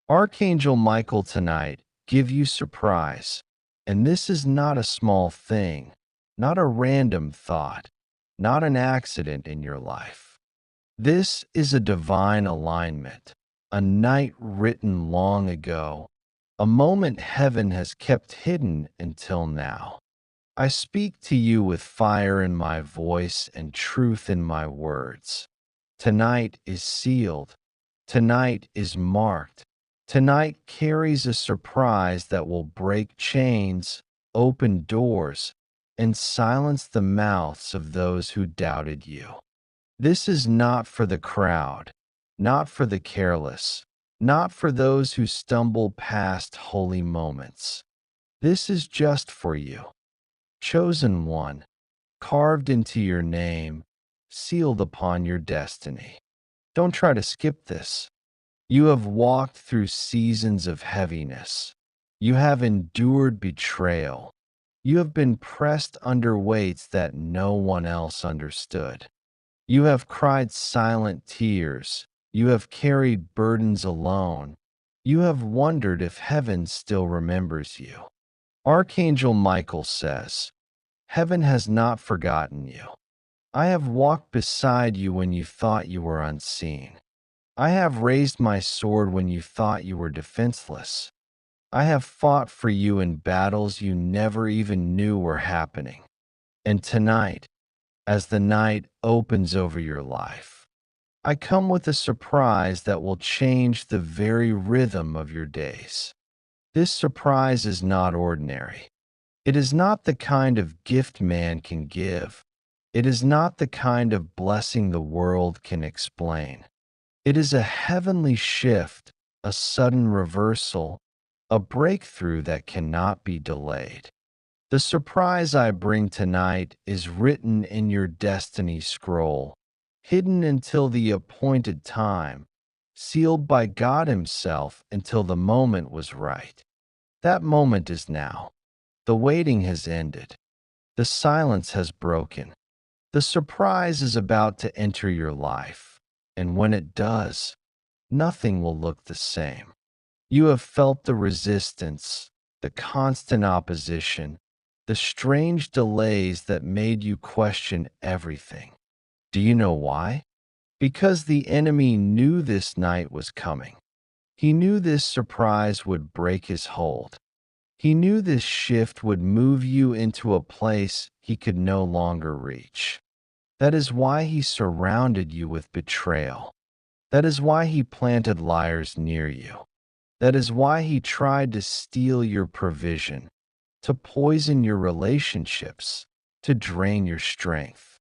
Archangel Michael tonight give you surprise. And this is not a small thing, not a random thought, not an accident in your life. This is a divine alignment, a night written long ago, a moment heaven has kept hidden until now. I speak to you with fire in my voice and truth in my words. Tonight is sealed. Tonight is marked. Tonight carries a surprise that will break chains, open doors, and silence the mouths of those who doubted you. This is not for the crowd, not for the careless, not for those who stumble past holy moments. This is just for you, chosen one, carved into your name, sealed upon your destiny. Don't try to skip this. You have walked through seasons of heaviness. You have endured betrayal. You have been pressed under weights that no one else understood. You have cried silent tears. You have carried burdens alone. You have wondered if heaven still remembers you. Archangel Michael says, Heaven has not forgotten you. I have walked beside you when you thought you were unseen. I have raised my sword when you thought you were defenseless. I have fought for you in battles you never even knew were happening. And tonight, as the night opens over your life, I come with a surprise that will change the very rhythm of your days. This surprise is not ordinary. It is not the kind of gift man can give. It is not the kind of blessing the world can explain. It is a heavenly shift, a sudden reversal, a breakthrough that cannot be delayed. The surprise I bring tonight is written in your destiny scroll, hidden until the appointed time, sealed by God Himself until the moment was right. That moment is now. The waiting has ended. The silence has broken. The surprise is about to enter your life, and when it does, nothing will look the same. You have felt the resistance, the constant opposition, the strange delays that made you question everything. Do you know why? Because the enemy knew this night was coming. He knew this surprise would break his hold. He knew this shift would move you into a place he could no longer reach. That is why he surrounded you with betrayal. That is why he planted liars near you. That is why he tried to steal your provision, to poison your relationships, to drain your strength.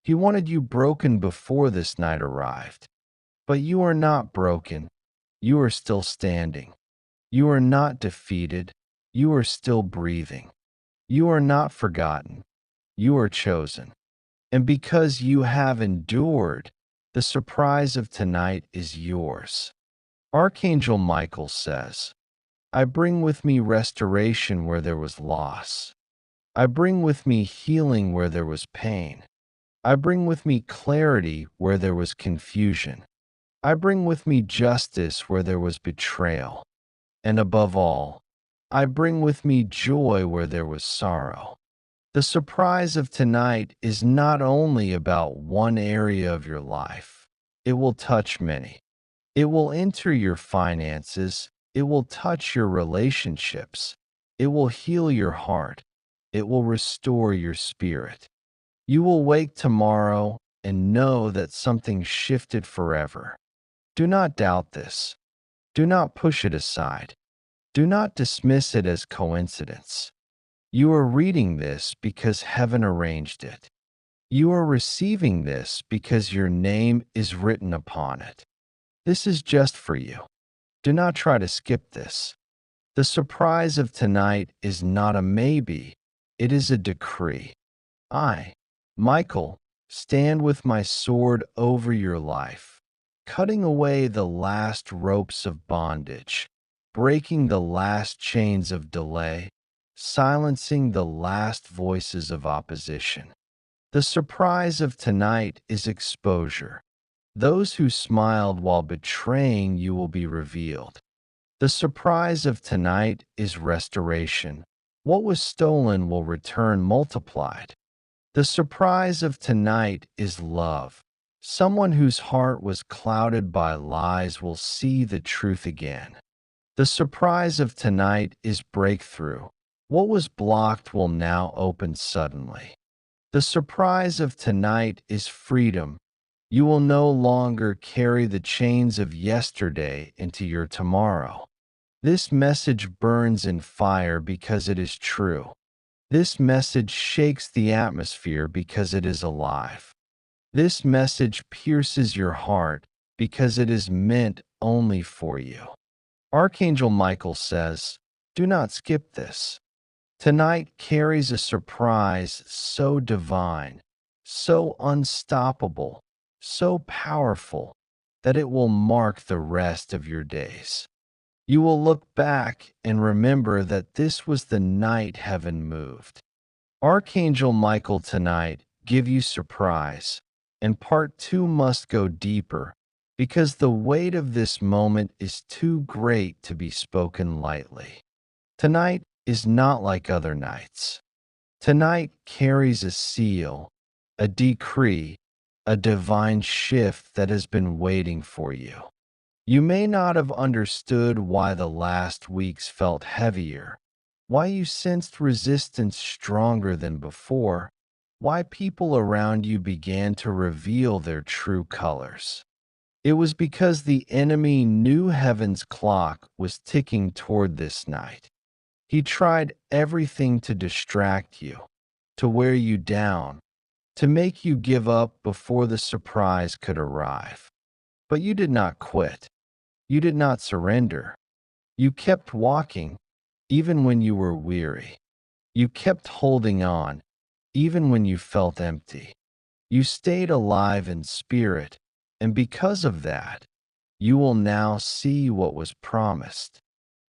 He wanted you broken before this night arrived. But you are not broken. You are still standing. You are not defeated. You are still breathing. You are not forgotten. You are chosen. And because you have endured, the surprise of tonight is yours. Archangel Michael says, I bring with me restoration where there was loss. I bring with me healing where there was pain. I bring with me clarity where there was confusion. I bring with me justice where there was betrayal. And above all, I bring with me joy where there was sorrow. The surprise of tonight is not only about one area of your life. It will touch many. It will enter your finances. It will touch your relationships. It will heal your heart. It will restore your spirit. You will wake tomorrow and know that something shifted forever. Do not doubt this. Do not push it aside. Do not dismiss it as coincidence. You are reading this because heaven arranged it. You are receiving this because your name is written upon it. This is just for you. Do not try to skip this. The surprise of tonight is not a maybe, it is a decree. I, Michael, stand with my sword over your life, cutting away the last ropes of bondage, breaking the last chains of delay, silencing the last voices of opposition. The surprise of tonight is exposure. Those who smiled while betraying you will be revealed. The surprise of tonight is restoration. What was stolen will return multiplied. The surprise of tonight is love. Someone whose heart was clouded by lies will see the truth again. The surprise of tonight is breakthrough. What was blocked will now open suddenly. The surprise of tonight is freedom. You will no longer carry the chains of yesterday into your tomorrow. This message burns in fire because it is true. This message shakes the atmosphere because it is alive. This message pierces your heart because it is meant only for you. Archangel Michael says, do not skip this. Tonight carries a surprise so divine, so unstoppable, so powerful that it will mark the rest of your days. You will look back and remember that this was the night heaven moved. Archangel Michael tonight give you surprise, and part 2 must go deeper because the weight of this moment is too great to be spoken lightly. Tonight is not like other nights. Tonight carries a seal, a decree, a divine shift that has been waiting for you. You may not have understood why the last weeks felt heavier, why you sensed resistance stronger than before, why people around you began to reveal their true colors. It was because the enemy knew heaven's clock was ticking toward this night. He tried everything to distract you, to wear you down, to make you give up before the surprise could arrive. But you did not quit. You did not surrender. You kept walking, even when you were weary. You kept holding on, even when you felt empty. You stayed alive in spirit, and because of that, you will now see what was promised.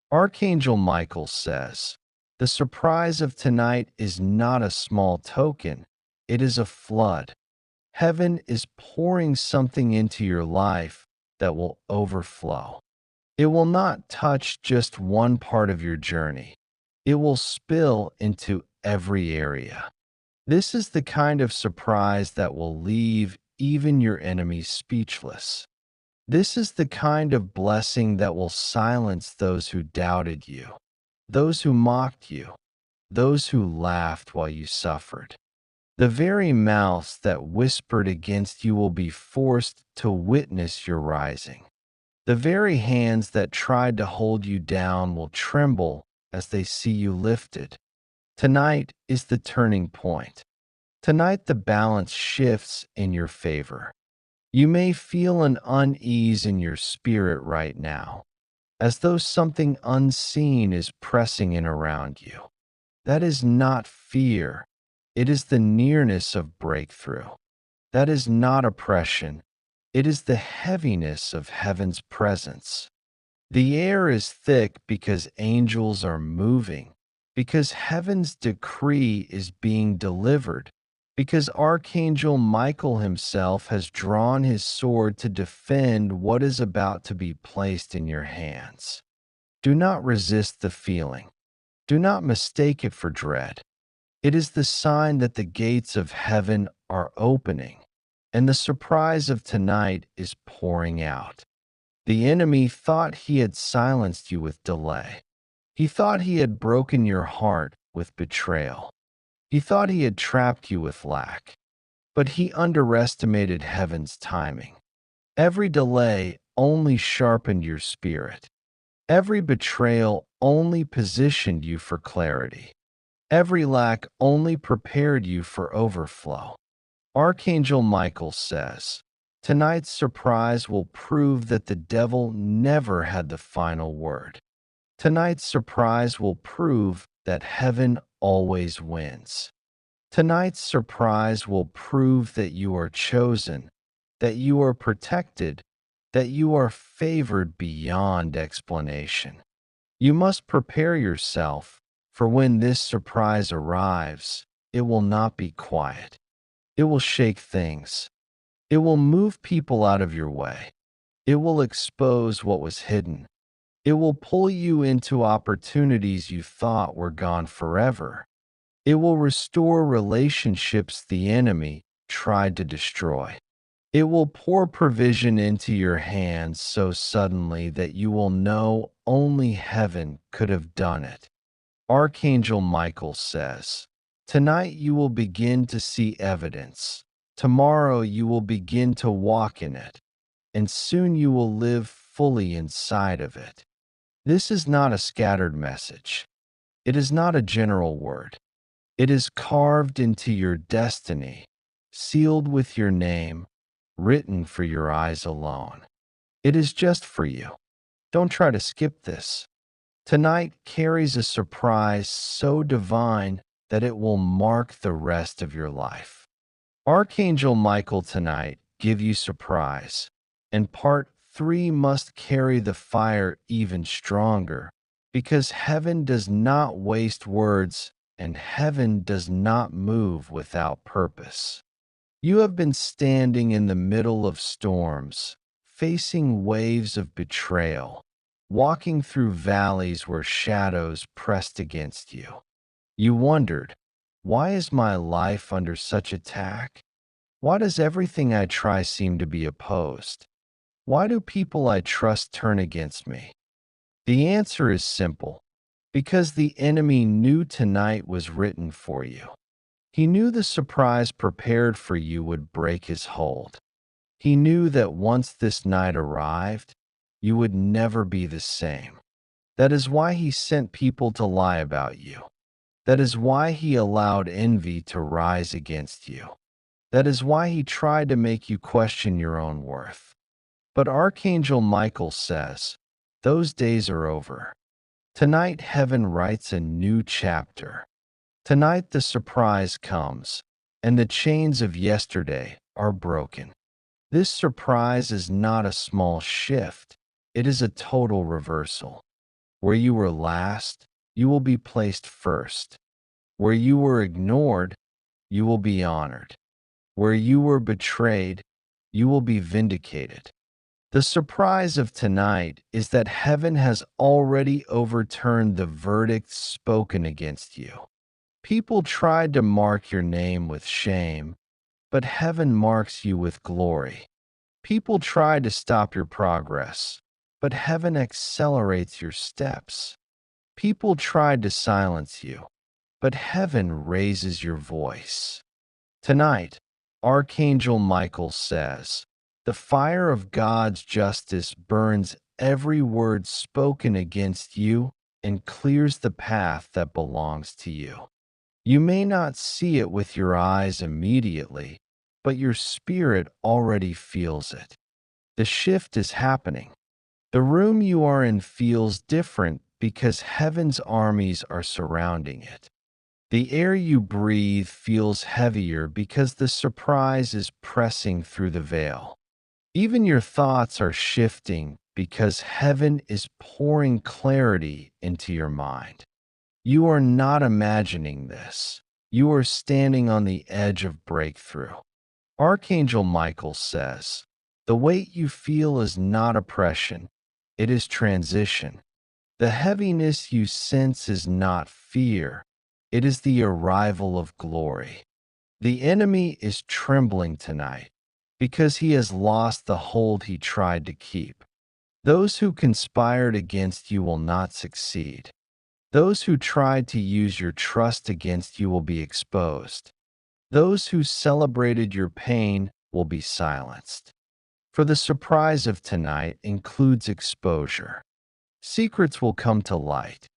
Archangel Michael says, the surprise of tonight is not a small token, it is a flood. Heaven is pouring something into your life that will overflow. It will not touch just one part of your journey. It will spill into every area. This is the kind of surprise that will leave even your enemies speechless. This is the kind of blessing that will silence those who doubted you, those who mocked you, those who laughed while you suffered. The very mouths that whispered against you will be forced to witness your rising. The very hands that tried to hold you down will tremble as they see you lifted. Tonight is the turning point. Tonight the balance shifts in your favor. You may feel an unease in your spirit right now, as though something unseen is pressing in around you. That is not fear. It is the nearness of breakthrough. That is not oppression. It is the heaviness of heaven's presence. The air is thick because angels are moving, because heaven's decree is being delivered, because Archangel Michael himself has drawn his sword to defend what is about to be placed in your hands. Do not resist the feeling. Do not mistake it for dread. It is the sign that the gates of heaven are opening, and the surprise of tonight is pouring out. The enemy thought he had silenced you with delay. He thought he had broken your heart with betrayal. He thought he had trapped you with lack. But he underestimated heaven's timing. Every delay only sharpened your spirit. Every betrayal only positioned you for clarity. Every lack only prepared you for overflow. Archangel Michael says, tonight's surprise will prove that the devil never had the final word. Tonight's surprise will prove that heaven always wins. Tonight's surprise will prove that you are chosen, that you are protected, that you are favored beyond explanation. You must prepare yourself, for when this surprise arrives, it will not be quiet. It will shake things. It will move people out of your way. It will expose what was hidden. It will pull you into opportunities you thought were gone forever. It will restore relationships the enemy tried to destroy. It will pour provision into your hands so suddenly that you will know only heaven could have done it. Archangel Michael says, "Tonight you will begin to see evidence. Tomorrow you will begin to walk in it, and soon you will live fully inside of it." This is not a scattered message. It is not a general word. It is carved into your destiny, sealed with your name, written for your eyes alone. It is just for you. Don't try to skip this. Tonight carries a surprise so divine that it will mark the rest of your life. Archangel Michael tonight give you surprise, and part 3 must carry the fire even stronger, because heaven does not waste words and heaven does not move without purpose. You have been standing in the middle of storms, facing waves of betrayal, walking through valleys where shadows pressed against you. You wondered, why is my life under such attack? Why does everything I try seem to be opposed? Why do people I trust turn against me? The answer is simple. Because the enemy knew tonight was written for you. He knew the surprise prepared for you would break his hold. He knew that once this night arrived, you would never be the same. That is why he sent people to lie about you. That is why he allowed envy to rise against you. That is why he tried to make you question your own worth. But Archangel Michael says, those days are over. Tonight, heaven writes a new chapter. Tonight, the surprise comes, and the chains of yesterday are broken. This surprise is not a small shift, it is a total reversal. Where you were last, you will be placed first. Where you were ignored, you will be honored. Where you were betrayed, you will be vindicated. The surprise of tonight is that heaven has already overturned the verdict spoken against you. People tried to mark your name with shame, but heaven marks you with glory. People tried to stop your progress, but heaven accelerates your steps. People tried to silence you, but heaven raises your voice. Tonight, Archangel Michael says, the fire of God's justice burns every word spoken against you and clears the path that belongs to you. You may not see it with your eyes immediately, but your spirit already feels it. The shift is happening. The room you are in feels different because heaven's armies are surrounding it. The air you breathe feels heavier because the surprise is pressing through the veil. Even your thoughts are shifting because heaven is pouring clarity into your mind. You are not imagining this. You are standing on the edge of breakthrough. Archangel Michael says, the weight you feel is not oppression, it is transition. The heaviness you sense is not fear, it is the arrival of glory. The enemy is trembling tonight because he has lost the hold he tried to keep. Those who conspired against you will not succeed. Those who tried to use your trust against you will be exposed. Those who celebrated your pain will be silenced. For the surprise of tonight includes exposure. Secrets will come to light.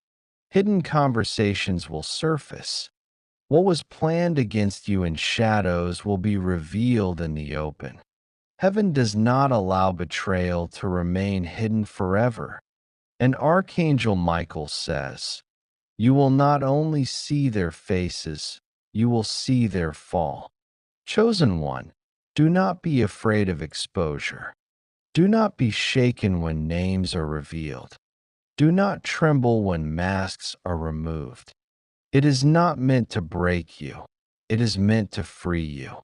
Hidden conversations will surface. What was planned against you in shadows will be revealed in the open. Heaven does not allow betrayal to remain hidden forever. And Archangel Michael says, you will not only see their faces, you will see their fall. Chosen one, do not be afraid of exposure. Do not be shaken when names are revealed. Do not tremble when masks are removed. It is not meant to break you. It is meant to free you.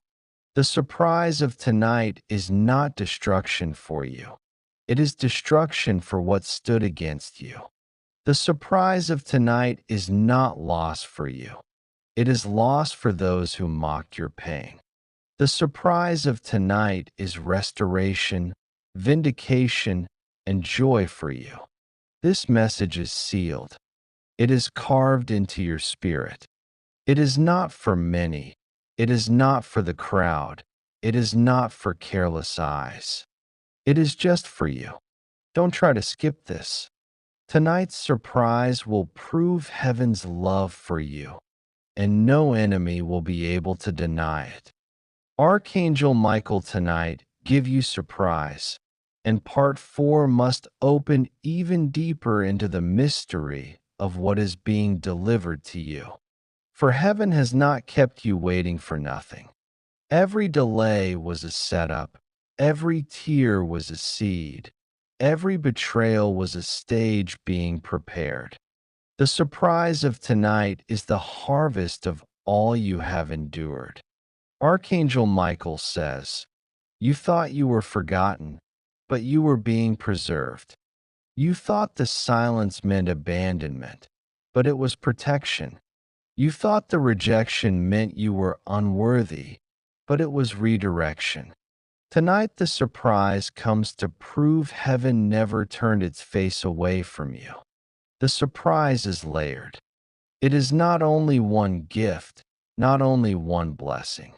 The surprise of tonight is not destruction for you. It is destruction for what stood against you. The surprise of tonight is not loss for you. It is loss for those who mocked your pain. The surprise of tonight is restoration, vindication, and joy for you. This message is sealed. It is carved into your spirit. It is not for many. It is not for the crowd. It is not for careless eyes. It is just for you. Don't try to skip this. Tonight's surprise will prove heaven's love for you, and no enemy will be able to deny it. Archangel Michael tonight give you surprise, and part 4 must open even deeper into the mystery of what is being delivered to you. For heaven has not kept you waiting for nothing. Every delay was a setup, every tear was a seed, every betrayal was a stage being prepared. The surprise of tonight is the harvest of all you have endured. Archangel Michael says, "You thought you were forgotten, but you were being preserved. You thought the silence meant abandonment, but it was protection. You thought the rejection meant you were unworthy, but it was redirection." Tonight, the surprise comes to prove heaven never turned its face away from you. The surprise is layered. It is not only one gift, not only one blessing.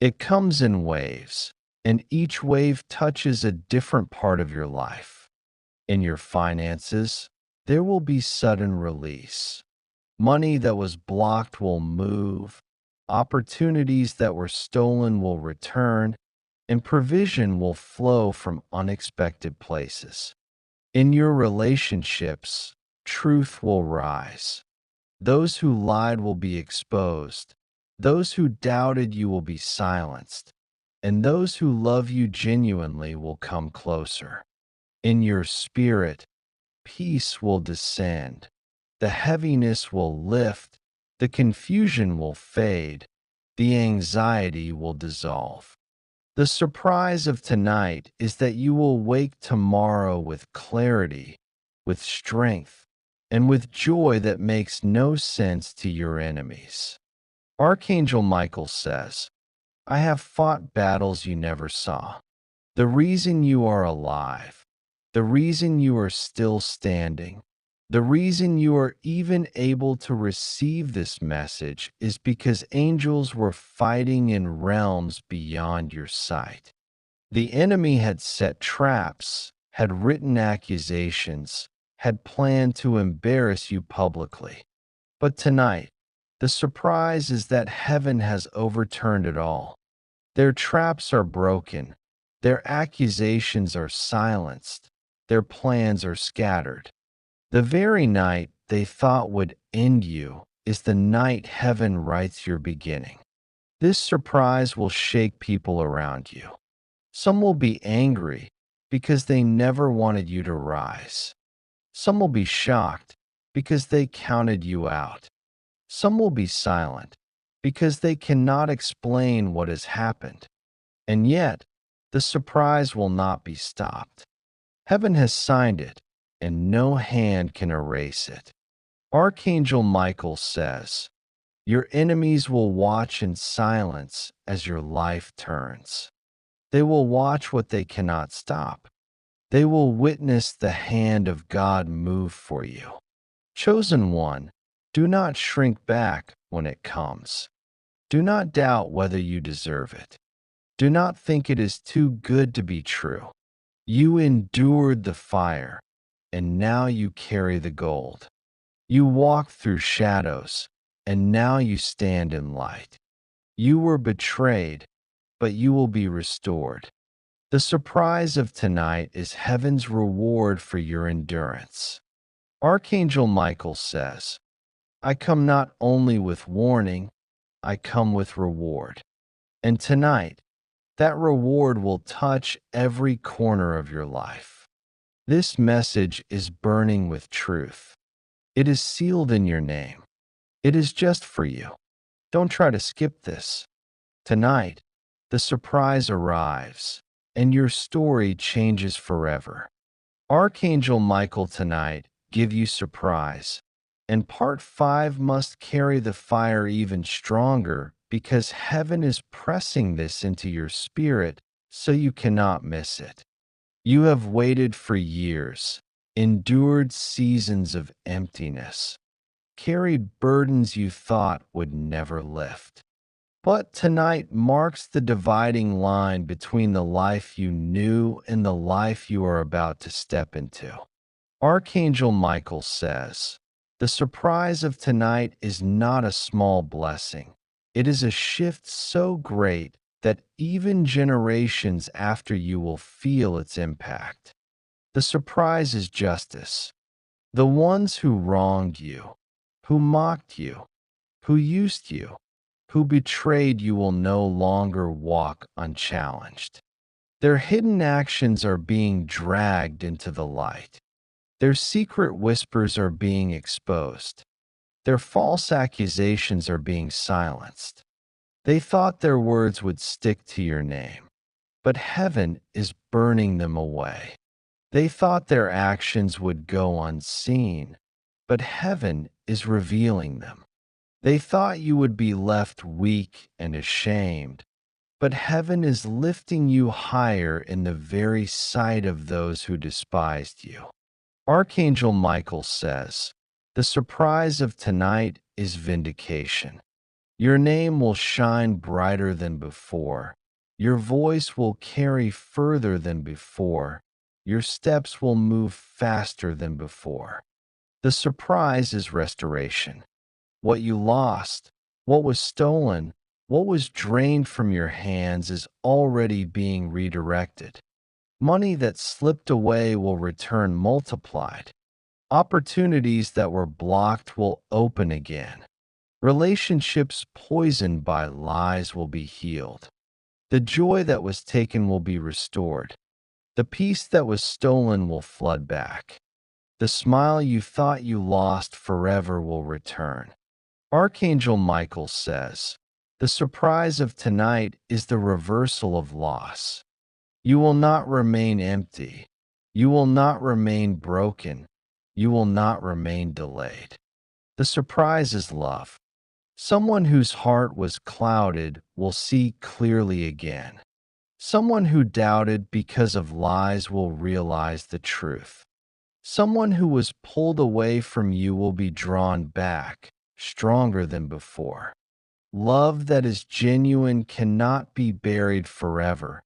It comes in waves, and each wave touches a different part of your life. In your finances, there will be sudden release. Money that was blocked will move. Opportunities that were stolen will return, and provision will flow from unexpected places. In your relationships, truth will rise. Those who lied will be exposed. Those who doubted you will be silenced. And those who love you genuinely will come closer. In your spirit, peace will descend. The heaviness will lift. The confusion will fade. The anxiety will dissolve. The surprise of tonight is that you will wake tomorrow with clarity, with strength, and with joy that makes no sense to your enemies. Archangel Michael says, "I have fought battles you never saw. The reason you are alive, the reason you are still standing, the reason you are even able to receive this message is because angels were fighting in realms beyond your sight. The enemy had set traps, had written accusations, had planned to embarrass you publicly. But tonight, the surprise is that heaven has overturned it all. Their traps are broken, their accusations are silenced, their plans are scattered. The very night they thought would end you is the night heaven writes your beginning. This surprise will shake people around you. Some will be angry because they never wanted you to rise. Some will be shocked because they counted you out. Some will be silent because they cannot explain what has happened. And yet, the surprise will not be stopped. Heaven has signed it, and no hand can erase it. Archangel Michael says, "Your enemies will watch in silence as your life turns. They will watch what they cannot stop. They will witness the hand of God move for you. Chosen one, do not shrink back when it comes. Do not doubt whether you deserve it. Do not think it is too good to be true. You endured the fire, and now you carry the gold. You walked through shadows, and now you stand in light. You were betrayed, but you will be restored. The surprise of tonight is heaven's reward for your endurance." Archangel Michael says, "I come not only with warning, I come with reward." And tonight, that reward will touch every corner of your life. This message is burning with truth. It is sealed in your name. It is just for you. Don't try to skip this. Tonight, the surprise arrives, and your story changes forever. Archangel Michael tonight give you surprise. And part 5 must carry the fire even stronger because heaven is pressing this into your spirit so you cannot miss it. You have waited for years, endured seasons of emptiness, carried burdens you thought would never lift. But tonight marks the dividing line between the life you knew and the life you are about to step into. Archangel Michael says, the surprise of tonight is not a small blessing. It is a shift so great that even generations after you will feel its impact. The surprise is justice. The ones who wronged you, who mocked you, who used you, who betrayed you will no longer walk unchallenged. Their hidden actions are being dragged into the light. Their secret whispers are being exposed. Their false accusations are being silenced. They thought their words would stick to your name, but heaven is burning them away. They thought their actions would go unseen, but heaven is revealing them. They thought you would be left weak and ashamed, but heaven is lifting you higher in the very sight of those who despised you. Archangel Michael says, the surprise of tonight is vindication. Your name will shine brighter than before. Your voice will carry further than before. Your steps will move faster than before. The surprise is restoration. What you lost, what was stolen, what was drained from your hands is already being redirected. Money that slipped away will return multiplied. Opportunities that were blocked will open again. Relationships poisoned by lies will be healed. The joy that was taken will be restored. The peace that was stolen will flood back. The smile you thought you lost forever will return. Archangel Michael says, the surprise of tonight is the reversal of loss. You will not remain empty. You will not remain broken. You will not remain delayed. The surprise is love. Someone whose heart was clouded will see clearly again. Someone who doubted because of lies will realize the truth. Someone who was pulled away from you will be drawn back, stronger than before. Love that is genuine cannot be buried forever.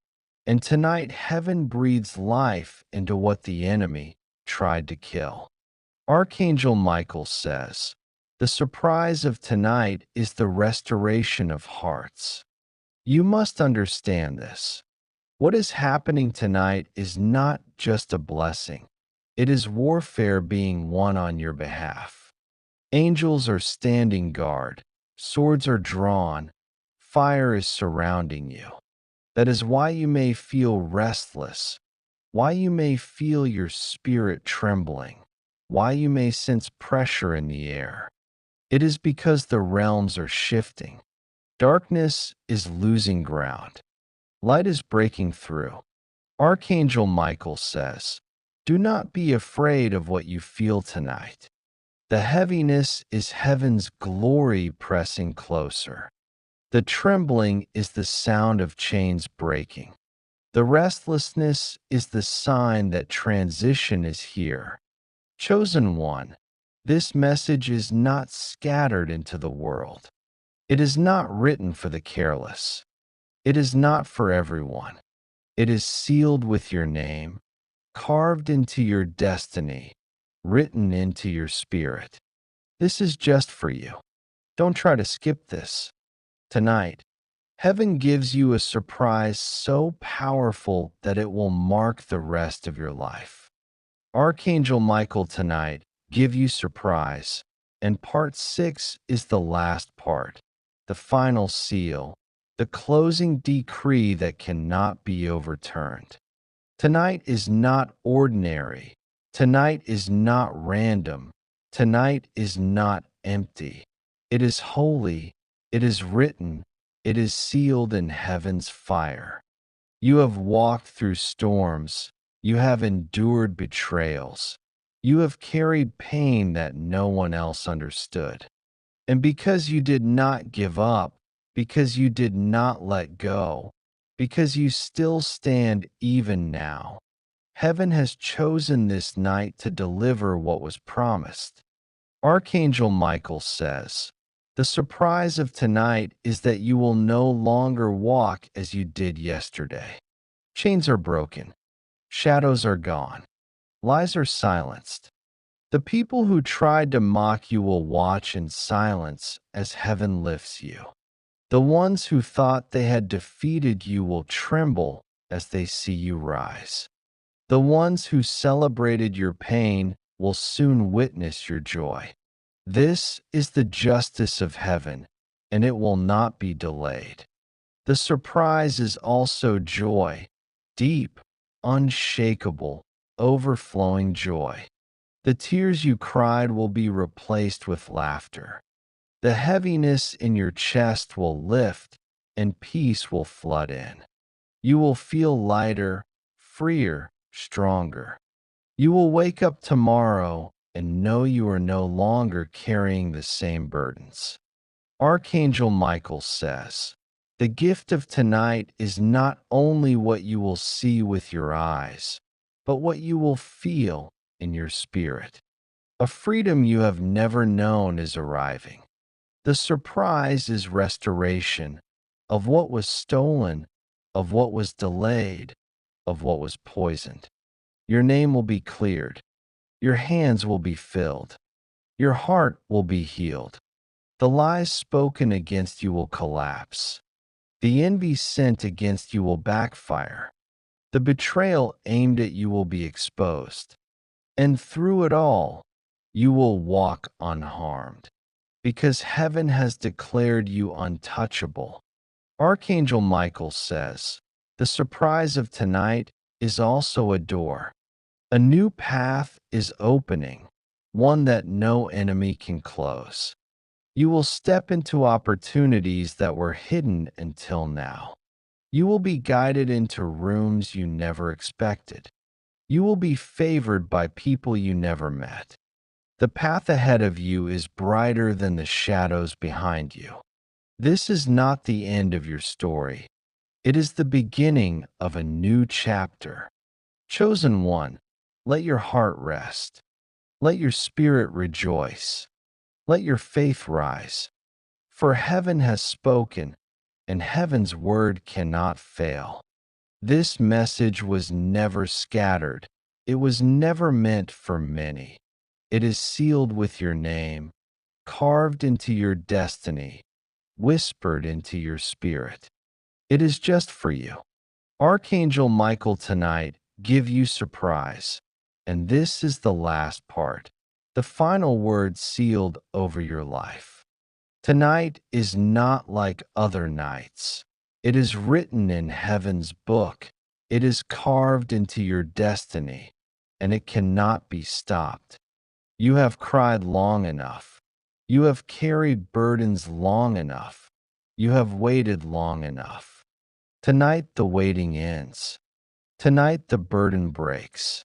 And tonight, heaven breathes life into what the enemy tried to kill. Archangel Michael says, the surprise of tonight is the restoration of hearts. You must understand this. What is happening tonight is not just a blessing. It is warfare being won on your behalf. Angels are standing guard. Swords are drawn. Fire is surrounding you. That is why you may feel restless, why you may feel your spirit trembling, why you may sense pressure in the air. It is because the realms are shifting. Darkness is losing ground. Light is breaking through. Archangel Michael says, do not be afraid of what you feel tonight. The heaviness is heaven's glory pressing closer. The trembling is the sound of chains breaking. The restlessness is the sign that transition is here. Chosen one, this message is not scattered into the world. It is not written for the careless. It is not for everyone. It is sealed with your name, carved into your destiny, written into your spirit. This is just for you. Don't try to skip this. Tonight, heaven gives you a surprise so powerful that it will mark the rest of your life. Archangel Michael tonight give you surprise, and part 6 is the last part, the final seal, the closing decree that cannot be overturned. Tonight is not ordinary. Tonight is not random. Tonight is not empty. It is holy. It is written. It is sealed in heaven's fire. You have walked through storms. You have endured betrayals. You have carried pain that no one else understood. And because you did not give up, because you did not let go, because you still stand even now, heaven has chosen this night to deliver what was promised. Archangel Michael says, "The surprise of tonight is that you will no longer walk as you did yesterday. Chains are broken, shadows are gone, lies are silenced. The people who tried to mock you will watch in silence as heaven lifts you. The ones who thought they had defeated you will tremble as they see you rise. The ones who celebrated your pain will soon witness your joy. This is the justice of heaven, and it will not be delayed. The surprise is also joy, deep, unshakable, overflowing joy. The tears you cried will be replaced with laughter. The heaviness in your chest will lift, and peace will flood in. You will feel lighter, freer, stronger. You will wake up tomorrow and know you are no longer carrying the same burdens. Archangel Michael says, "The gift of tonight is not only what you will see with your eyes, but what you will feel in your spirit. A freedom you have never known is arriving. The surprise is restoration of what was stolen, of what was delayed, of what was poisoned. Your name will be cleared. Your hands will be filled. Your heart will be healed. The lies spoken against you will collapse. The envy sent against you will backfire. The betrayal aimed at you will be exposed. And through it all, you will walk unharmed, because heaven has declared you untouchable." Archangel Michael says, "The surprise of tonight is also a door. A new path is opening, one that no enemy can close. You will step into opportunities that were hidden until now. You will be guided into rooms you never expected. You will be favored by people you never met. The path ahead of you is brighter than the shadows behind you. This is not the end of your story. It is the beginning of a new chapter. Chosen one, let your heart rest. Let your spirit rejoice. Let your faith rise. For heaven has spoken, and heaven's word cannot fail. This message was never scattered. It was never meant for many. It is sealed with your name, carved into your destiny, whispered into your spirit. It is just for you. Archangel Michael tonight give you surprise. And this is the last part, the final word sealed over your life. Tonight is not like other nights. It is written in heaven's book. It is carved into your destiny, and it cannot be stopped. You have cried long enough. You have carried burdens long enough. You have waited long enough. Tonight the waiting ends. Tonight the burden breaks.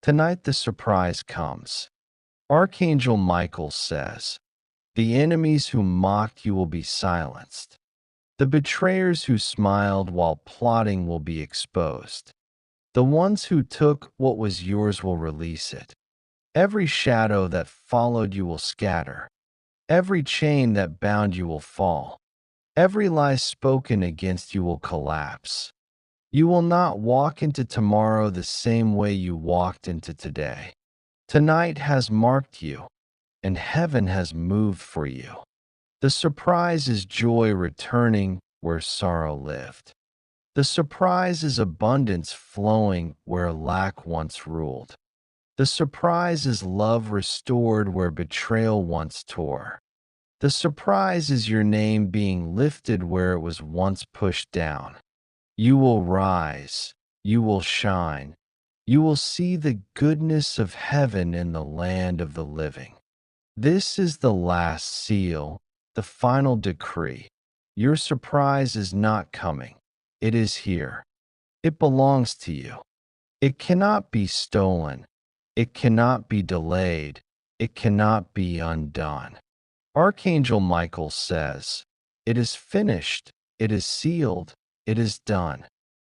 Tonight the surprise comes. Archangel Michael says, "The enemies who mocked you will be silenced. The betrayers who smiled while plotting will be exposed. The ones who took what was yours will release it. Every shadow that followed you will scatter. Every chain that bound you will fall. Every lie spoken against you will collapse. You will not walk into tomorrow the same way you walked into today. Tonight has marked you, and heaven has moved for you. The surprise is joy returning where sorrow lived. The surprise is abundance flowing where lack once ruled. The surprise is love restored where betrayal once tore. The surprise is your name being lifted where it was once pushed down. You will rise. You will shine. You will see the goodness of heaven in the land of the living. This is the last seal, the final decree. Your surprise is not coming. It is here. It belongs to you. It cannot be stolen. It cannot be delayed. It cannot be undone. Archangel Michael says, "It is finished. It is sealed. It is done."